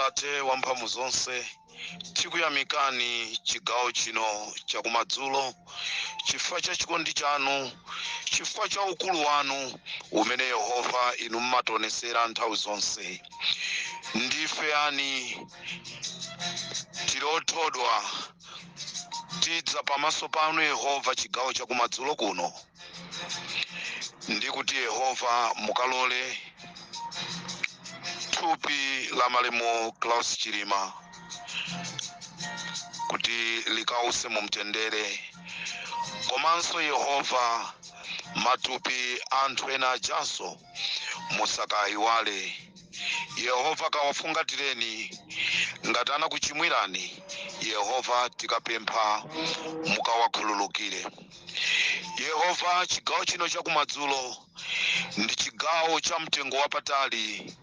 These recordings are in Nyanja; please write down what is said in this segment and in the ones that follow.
Atate wamphamvu zonse, tikuyamikani chigawo chino chakumadzulo, chifukwa cha chikondi chanu, chifukwa cha ukulu wanu umene Yehova inu mmationesera nthawi zonse. Ndife ani tilothodwa tidza pamaso panu Yehova chigawo chakumadzulo kuno, ndikuti Yehova mukalole thupi la Malemu Klaus Chilima kuti likause mumtendere, komanso Yehova matupi anthu ena ajanso musakayiwale. Yehova kawafungatireni ngati anakuchimwirani, Yehova tikapempha mukawakhululukire. Yehova chigawo chino chakumadzulo ndi chigawo cha mtengo wapatali,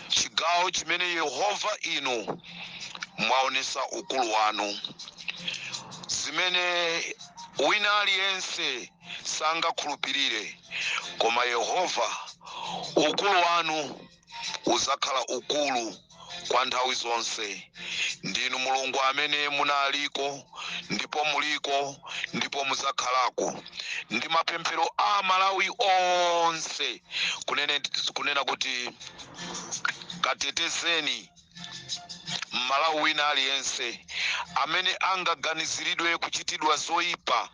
chigawo chimene Yehova inu mwaonesa ukulu wanu, zimene wina aliyense sangakhulupirire, koma Yehova ukulu wanu uzakhala ukulu kwa nthawi zonse. Ndinu Mulungu amene munaliko ndipo muliko ndipo muzakhalako. Ndi mapemphero a Malawi onse kunena kuti katetezeni Malawi wina aliyense amene angaganiziridwe kuchitidwa zoyipa.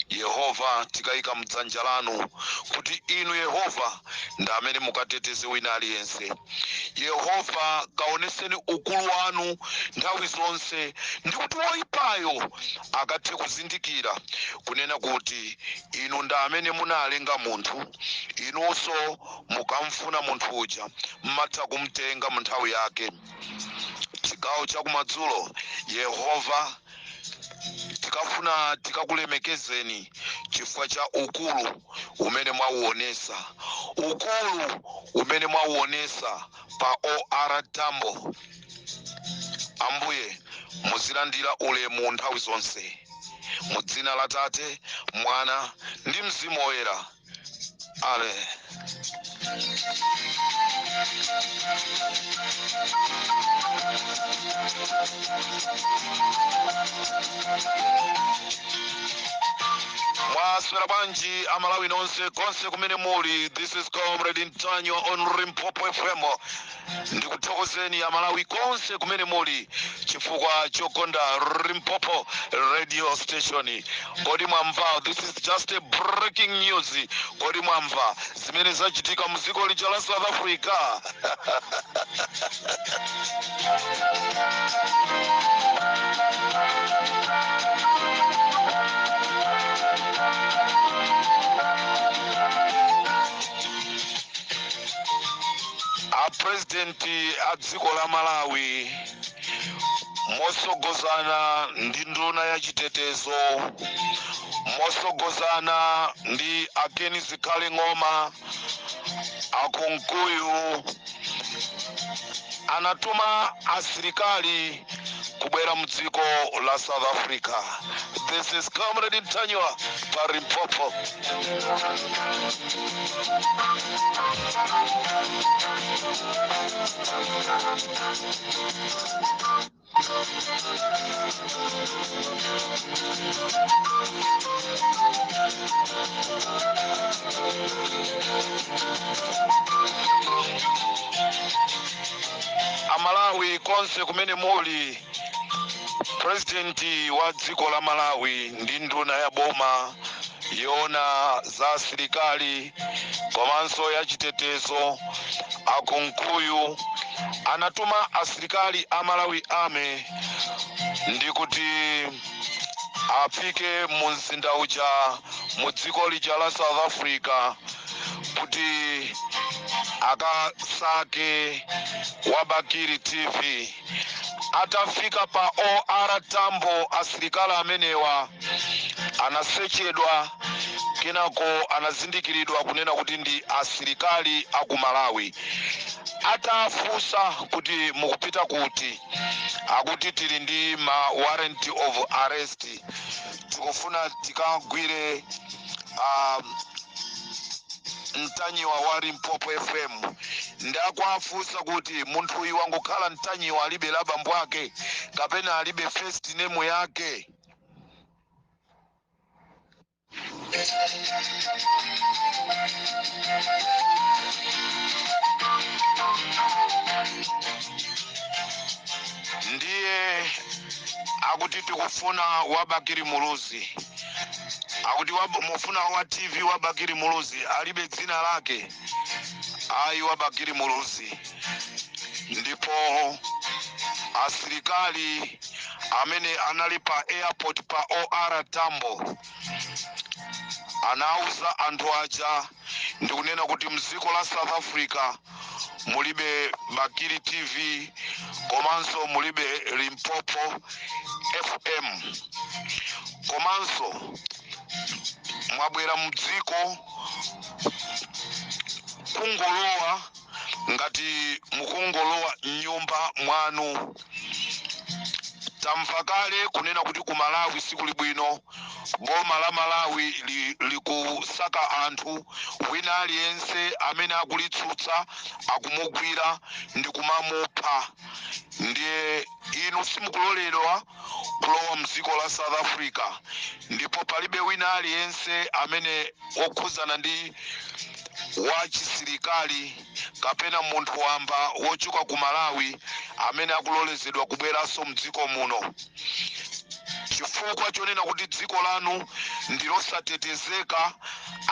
Yehova tikayika mdzanja lanu kuti inu Yehova ndi amene mukateteze wina aliyense. Yehova kaoneseni ukulu wanu nthawi zonse, ndikuti woyipayo akathe kuzindikira kunena kuti inu ndi amene munalenga munthu, inunso mukamfuna munthu uja mmatha kumtenga mu nthawi yake. Chigawo chakumadzulo Yehova tikafuna tikakulemekezeni chifukwa cha ukulu umene mwauonesa, ukulu umene mwauonesa pa OR Tambo. Ambuye muzilandira ulemu nthawi zonse, mu dzina la Tate, Mwana ndi Mzimu Woyera. Amen. Mwaswera bwanji Amalawi nonse konse kumene muli. This is Comrade Ntanyo on Limpopo FM. Ndikuthokozeni Amalawi konse kumene muli chifukwa chokonda Limpopo radio station. Kodi mwamva, this is just a breaking news. Kodi mwamva zimene zachitika muziko lija la South Africa. Presidenti a dziko la Malawi mosogozana ndi nduna ya chitetezo, mosogozana ndi Akeni Zikhale Ng'oma, akunkuyu anatuma asilikali kubwera mdziko la South Africa. This is Comrade Ntanyo pa Limpopo. Amalawi konse kumene muli, Presidenti wa dziko la Malawi ndi nduna ya boma yona za asilikali komanso ya chitetezo akunkuyu anatuma asilikali a Malawi Army ndikuti afike mu mzinda uja mu dziko lija la South Africa kuti akasake Wabakiri TV. Atafika pa OR Tambo, asilikali amenewa anasechedwa kenako anazindikiridwa kunena kuti ndi asilikali aku Malawi. Atafusa kuti mukupita kuti, akuti tili ndi ma warrant of arrest, tikufuna tikagwire Ntanyiwa wa Limpopo FM. ndakwafusa kuti munthu uyu wangokhala mtanyiwa alibe la bambo ake kapena alibe first name yake. Ndiye akuti tikufuna Wabakiri Muluzi, akuti mufuna wa TV Wabakiri Muluzi, alibe dzina lake. Ayi Wabakiri Muluzi. Ndipo asilikali amene anali pa airport pa OR Tambo anauza anthu aja ndikunena kuti mziko la South Africa mulibe Bakiri TV komanso mulibe Limpopo FM, komanso mwabwera mdziko kungolowa ngati mukungolowa nyumba mwanu. Tamva kale kunena kuti ku Malawi sikuli bwino, boma la Malawi likusaka anthu wina aliyense amene akulitsutsa akumugwira ndi kumamupha. Ndiye inu simukuloledwa kulowa mziko la South Africa, ndipo palibe wina aliyense amene okhuzana ndi wachisilikali kapena munthu wamba wochuka ku Malawi amene akulolezedwa kubweranso mdziko muno, chifukwa chonena kuti dziko lanu ndilosatetezeka.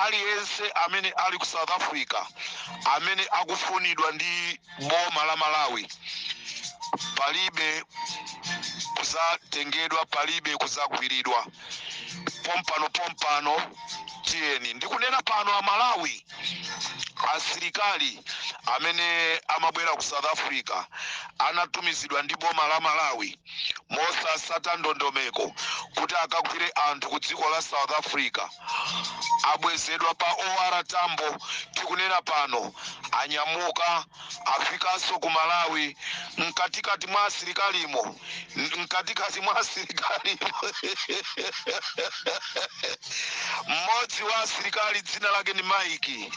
Aliyense amene ali ku South Africa amene akufunidwa ndi boma la Malawi palibe kuzatengedwa, palibe kuzagwiridwa. Pompano tiyeni ndikunena pano a Malawi, asilikali amene amabwera ku South Africa anatumizidwa ndi boma la Malawi mosasata ndondomeko kuti akagwire anthu ku dziko la South Africa, abwezedwa pa OR Tambo. Tikunena pano anyamuka afikanso ku Malawi mkatikati mwa asilikalimo mmodzi wa asilikali dzina lake ni Mike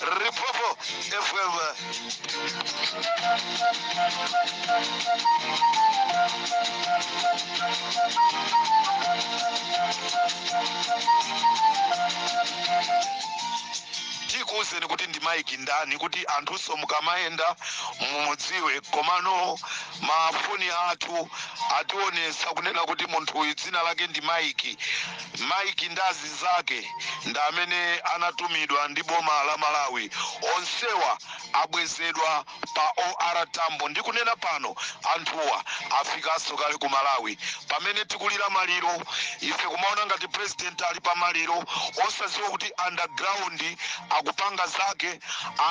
Limpopo FM. Tikuuzeni kuti ndi Mike ndani, kuti anthuso mukamaenda mumudziwe. Komano mafoni athu ationesa kunena kuti munthu uyu dzina lake ndi Mike. Mike ndazi zake nda amene anatumidwa ndi boma la Malawi. Onsewa abwezedwa pa OR Tambo. Ndikunena pano anthuwa afikanso kale ku Malawi. Pamene tikulira maliro, ife kumaona ngati president ali pa maliro, osaziwa kuti underground akupanga zake.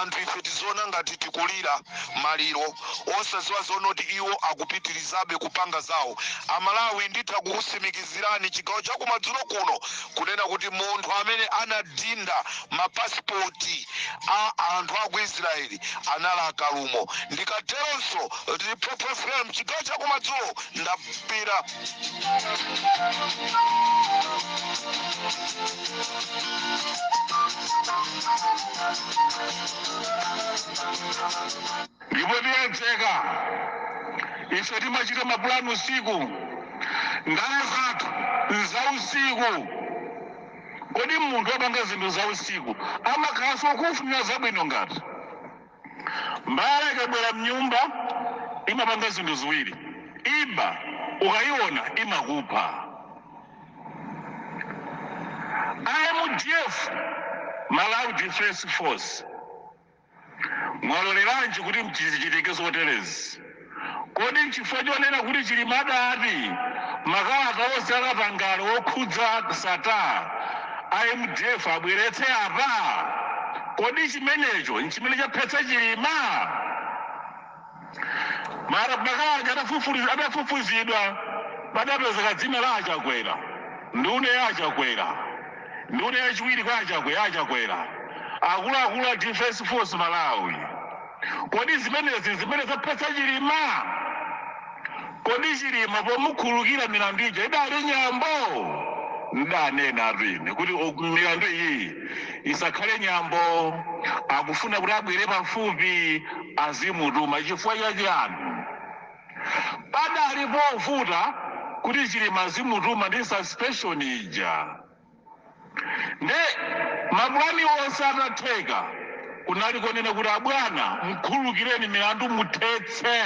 Anthu ife tizoona ngati tikulira maliro, osaziwa zonoti iwo akupitirizabe kupanga zawo. Amalawi nditha kukusimikizirani chigawo cha kumadzulo kuno kunena kuti munthu amene anadinda mapasipoti a anthu a ku Israeli anala Kalumo. Ndikateronso Limpopo FM chigawo cha kumadzulo ndapira. Ndipo ndiyenzeka ife timachita mapulani usiku, ndale zathu za usiku. Kodi munthu wapanga zinthu za usiku amakhalanso kufunira zabwino ngati mbala ikabwera mnyumba imapanga zinthu ziwiri: iba, ukayiona imakupha. IMDF, Malawi Defense Force, mwaloleranji kuti mchichitike zoterezi? Kodi nchifukwa chonena kuti chili madati makalata onse akatangale wokhudza Sata IMDF abweretse apa? Kodi chimenecho nchimene chaphetsa chilima? Mara makalata adafufuzidwa padapezeka dzina la Achakwera, ndune ya Achakwera, ndune yachiwiri kwa Achakwera, akuluakulu a Defense Force Malawi. Kodi zimene zaphetsa chilima? Kodi chilima pomukhulukira milandu ija idali nyambo? ndanena rine kuti milandu iyi isakhale nyambo akufuna kuti abwere pafupi azimutuma chifukwa chachiyani padali povuta kuti Chilima azimutuma ndi suspension ija nde mapulani onse atatheka kunali konena kuti abwana mkhululukireni milandu muthetse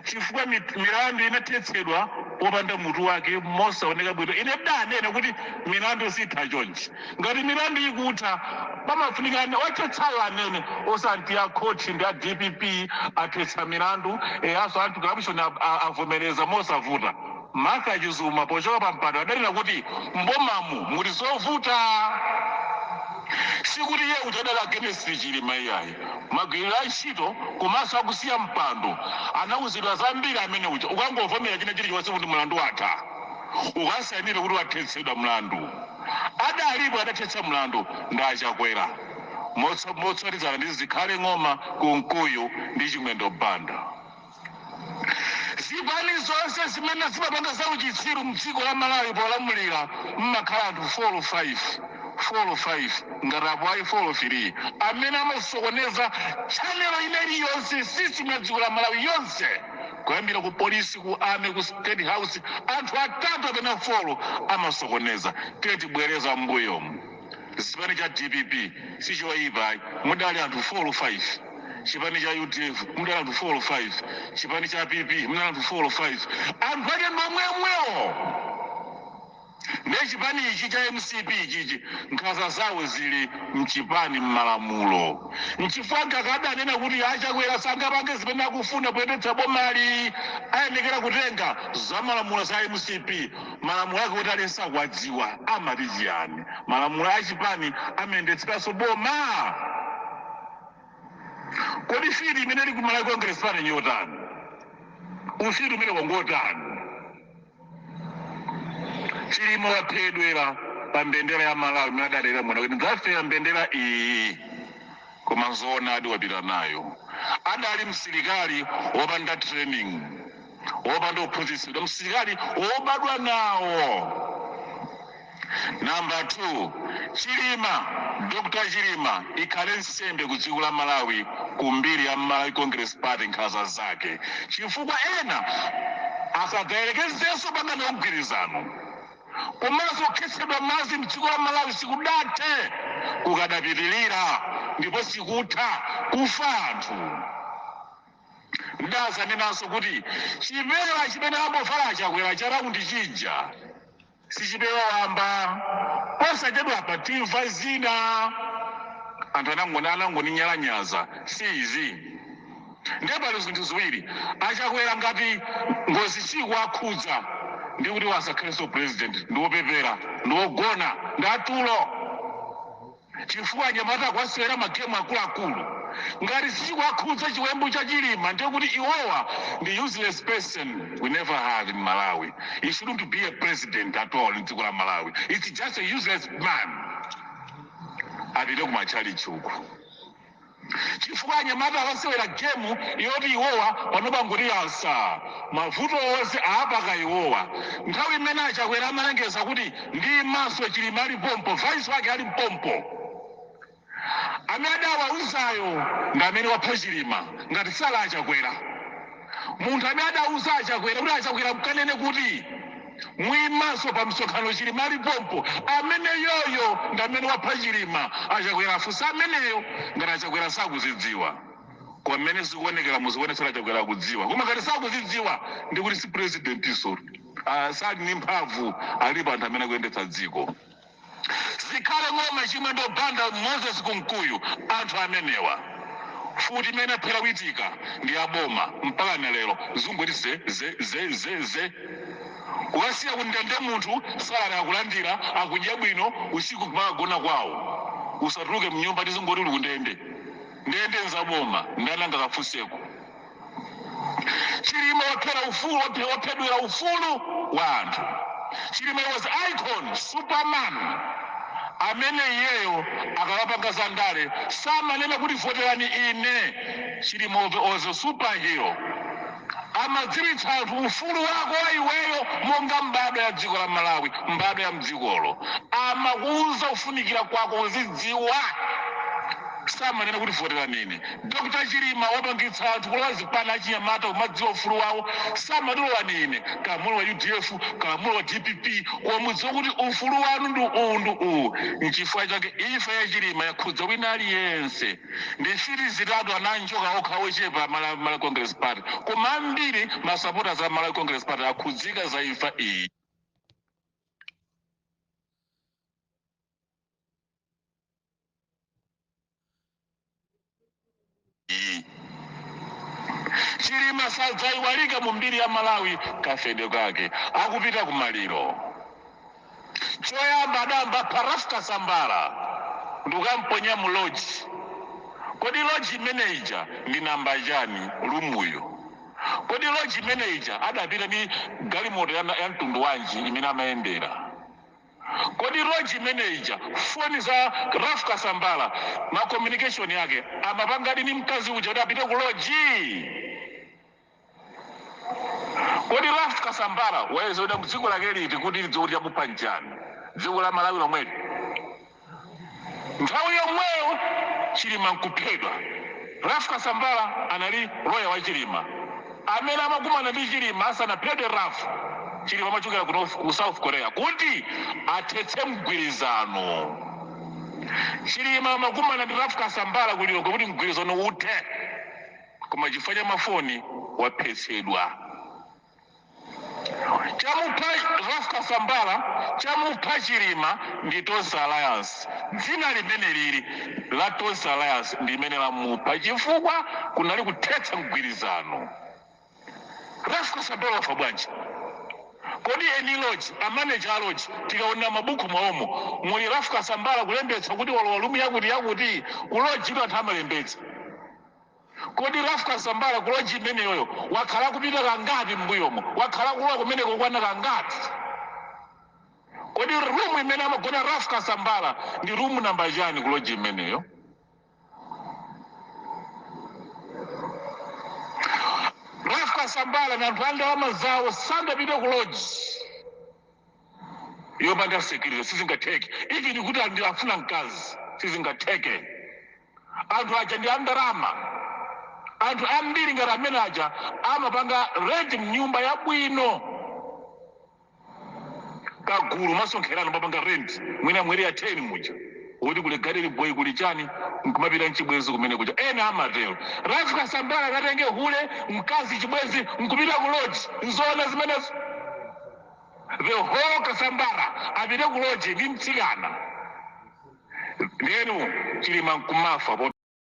chifukwa milandu inathetsedwa popanda mutu wake mosaoneka bwino. Ine danena kuti milandu sitha chonchi ngati milandu ikutha pamafunikane wathetsayo anene osanti ya khoti ndi a DPP athetsa milandu aso anthu corruption avomereza mosavuta. Martha Chizuma pochoka pampando adanena kuti mbomamu muli zovuta sikuti iye utadala chemistry Chilima iyayi magwirira ntchito komanso akusiya mpando anawuzidwa zambiri amene uja ukangomvomera china chilichonse kuti mlandu watha ukasainire kuti wathetsedwa mlandu adalipo adathetsa mlandu ndachakwera motsatizana ndi zikhale ng'oma kunkuyu ndi chimwendo banda. Zipani zonse zimene zimapanga za uchitsiru mdziko la Malawi polamulira mmakhala anthu 4 ngati apo ayi 4 amene amasokoneza chanelo ineyi yonse system ya dziko la Malawi yonse kuyambira ku polisi ku army ku state house anthu atatu apena 4 amasokoneza. Tiye tibwereza mbuyomu zipani cha DPP sichoyipa mudali anthu 4 chipani cha UDF mudali anthu 4 chipani cha PP mudali anthu 4 anthu ake nomwemwewo ne chipani ichi cha MCP ichichi nkhaza zawo zili mchipani mmalamulo nchifukwa kadanena kuti achakwera sangapange zimene akufuna poyendetsa bomali ayenekera kutenga za malamulo za MCP malamulo ake kuti alesa kwadziwa amati chiyani malamulo a chipani amendetseranso boma. Kodi fiti imene ili kumala Congress Party nyotani ufiti umene wangotani Chilima waphedwera pa mbendera ya Malawi mwadalira mwana kuti ngafera mbendera iyi koma nzona adi wapita nayo adali msilikali wopanda training wopanda uphunzitsidwa msilikali wobadwa nawo. Number 2 Chilima Dr. Chilima ikhale nsembe ku dziko la Malawi kumbiri ya Malawi Congress Party nkhaza zake chifukwa ena asagayerekezenso pangano mgwirizano komanso kukhetsedwa mazi mdziko la Malawi sikudathe kukadapitilira ndipo sikutha kufa anthu. Ndazanenanso kuti chipewa chimene ambofala chakwera cha raundi chija sichipewa wamba posachedwa apa timva zina anthu anangoninyalanyaza sizi ndiye pali zinthu ziwiri achakwera ngati ngozi chiku akhudza ndi kuti wasakhalenso president ndiwopepera ndiwogona ndatulo chifukwa anyamata akwasewera magemu akuluakulu ngati siku akhudza chiwembu cha Chilima ndiye kuti iwowa ndi useless person we never had in Malawi. He shouldn't be a president at all in dziko la Malawi. It's just a useless man. Apite kumachali chuku chifukwa anyamata akasewera gemu yoti iwowa panobangoti yasa mavuto onse aapaka iwowa. Nthawi imene achakwera amalengeza kuti ndi maso Chilima ali pompo vice wake ali mpompo amene adawauzayo ndi amene wapha Chilima ngati sala achakwera. Munthu amene adauza achakwera kuti achakwera mkanene kuti mwimaso pa msonkhano Chilima ali pompo amene yoyo ndi amene wapha Chilima achakwera afusa ameneyo ngati achakwera sakuzidziwa kwa mmene zikuonekera muzikuonetsera achakwera kudziwa koma ngati sakuzidziwa ndi kuti si president iso sali ni mphamvu alipo anthu amene akuyendetsa dziko. Zikhale ng'oma chimwendo banda Moses Kunkuyu anthu amenewa futi imene aphera kuitika ndi aboma mpaka na lero zungoti ze ukasiya kundende munthu salari akulandira akudya bwino usiku kumagona kwawo usatuluke mnyumba ndi zungoti uli kundende ndende nzaboma ndananga kafuseko. Chilima waphera ufulu waphedwera ufulu wa anthu. Chilima was icon superman amene iyeyo akawapanga zandale samanena kuti voterani ine Chilima was a superhero amadziwitsa anthu ufulu wako wa iweyo monga mbadwa ya dziko la Malawi, mbadwa ya mdzikolo. Amakuwuza ufunikira kwako uzidziwa. Samanena kuti votera nini. Dr. Chilima wapangitsa anthu kulowa zipani achinyamata kumadziwa ufulu wawo. Samatulowa nini. Kamulo wa UDF, kamulo wa DPP, wamudziwa kuti ufulu wanu ndu uwu. Nchifukwa chake ifa ya Chilima yakhudza wina aliyense. Ndi siri zitatu ananjoka okha ochepa Malawi Congress Party. Koma ambiri masapota za Malawi Congress Party akhudzika za ifa iyi. Chilima sadzaiwalika mu mbiri ya Malawi kafede kake akupita kumaliro. Choyamba adamba Ralph Kasambala ndikamponya mu lodge. Kodi lodge manager ndi namba chani lumuyo. Kodi lodge manager adapita ni galimoto ya mtundu wanji imene amayendera. Kodi lodge manager phone za Ralph Kasambala na communication yake amapangadi ni mkazi uja adapita ku lodge. Kodi Ralph Kasambala waweza uda mdziko lake liti kuti lidzoti yapupha njani dziko la Malawi lomweli. Nthawi yomweyo Chilima nkuphedwa. Ralph Kasambala anali loya wa Chilima amene amakumana ndi Chilima asanaphedwe Ralph. Chilima amachokera ku South Korea kuti athetse mgwirizano. Chilima amakumana ndi Ralph Kasambala kulilongo kuti mgwirizano uthe, koma chifukwa cha mafoni waphetsedwa. Chamupha Ralph Kasambala, chamupha Chilima ndi Tonse Alliance. Dzina limene lili la Tonse Alliance ndi limene lamupha chifukwa kunali kuthetsa mgwirizano. Ralph Kasambala wafa bwanji? Kodi eni lodge, amanager lodge, tikaona mabuku mwaomo muli Ralph Kasambala kulembetsa kuti walumu yakuti ku lodge ino anthu amalembetsa. Kodi Ralph Kasambala ku lodge imene yoyo wakhala kupita kangati mbuyomo, wakhala kulowa kumene kokwana kangati. Kodi room imene amagona Ralph Kasambala ndi room namba chani ku lodge imeneyo. Ralph Kasambala na anthu andalama zawo sangapite ku lodge yopanda security, sizingatheke. Even kuti anthu afuna mkazi sizingatheke. Anthu aja ndi andalama. Anthu ambiri ngati amene aja amapanga rent mnyumba yabwino. Kagulu masonkherano mapanga rent mwina mweri ya 10 muja kuti kule Gallery Boy kuli chani nkumapita mchibwezi kumene kuja ena amatero. Ralph Kasambala katenge hule mkazi chibwezi nkupita ku lodge nzona zimenezo. The whole Kasambala apite ku lodge ndi mtsikana. Ndenu Chilima nkumafa.